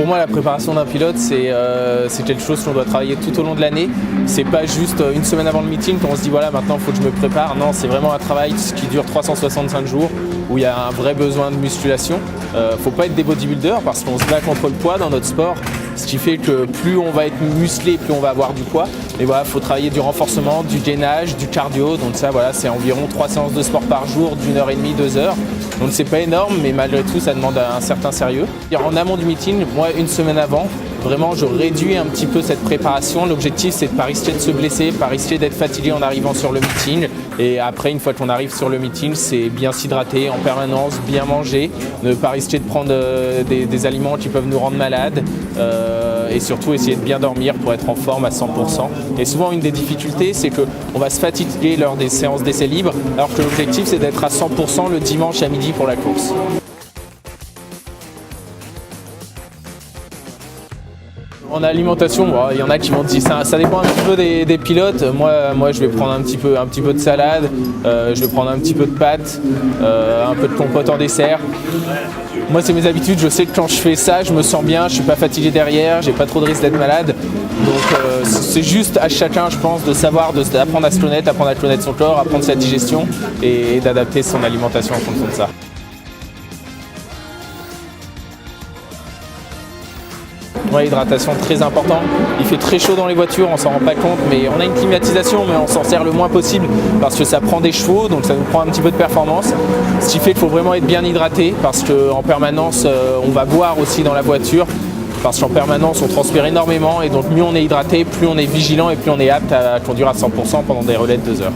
Pour moi, la préparation d'un pilote, c'est quelque chose qu'on doit travailler tout au long de l'année. C'est pas juste une semaine avant le meeting qu'on se dit voilà, maintenant il faut que je me prépare. Non, c'est vraiment un travail qui dure 365 jours où il y a un vrai besoin de musculation. Faut pas être des bodybuilders parce qu'on se bat contre le poids dans notre sport. Ce qui fait que plus on va être musclé, plus on va avoir du poids. Mais voilà, il faut travailler du renforcement, du gainage, du cardio. Donc ça, voilà, c'est environ 3 séances de sport par jour d'1h30, 2 heures. Donc c'est pas énorme, mais malgré tout, ça demande un certain sérieux. En amont du meeting, moi, une semaine avant, vraiment, je réduis un petit peu cette préparation. L'objectif, c'est de ne pas risquer de se blesser, pas risquer d'être fatigué en arrivant sur le meeting. Et après, une fois qu'on arrive sur le meeting, c'est bien s'hydrater en permanence, bien manger, ne pas risquer de prendre des aliments qui peuvent nous rendre malades. Et surtout essayer de bien dormir pour être en forme à 100%. Et souvent une des difficultés, c'est qu'on va se fatiguer lors des séances d'essai libre, alors que l'objectif c'est d'être à 100% le dimanche à midi pour la course. En alimentation, il y en a qui m'ont dit ça dépend un petit peu des pilotes. Moi, je vais prendre un petit peu de salade, je vais prendre un petit peu de pâtes, un peu de compote en dessert. Moi, c'est mes habitudes. Je sais que quand je fais ça, je me sens bien, je suis pas fatigué derrière, j'ai pas trop de risque d'être malade. Donc, c'est juste à chacun, je pense, de savoir, d'apprendre à se connaître, apprendre à connaître son corps, apprendre sa digestion et d'adapter son alimentation en fonction de ça. Ouais, hydratation très important. Il fait très chaud dans les voitures, on s'en rend pas compte, mais on a une climatisation, mais on s'en sert le moins possible parce que ça prend des chevaux, donc ça nous prend un petit peu de performance. Ce qui fait qu'il faut vraiment être bien hydraté parce qu'en permanence, on va boire aussi dans la voiture. Parce qu'en permanence, on transpire énormément et donc mieux on est hydraté, plus on est vigilant et plus on est apte à conduire à 100% pendant des relais de 2 heures.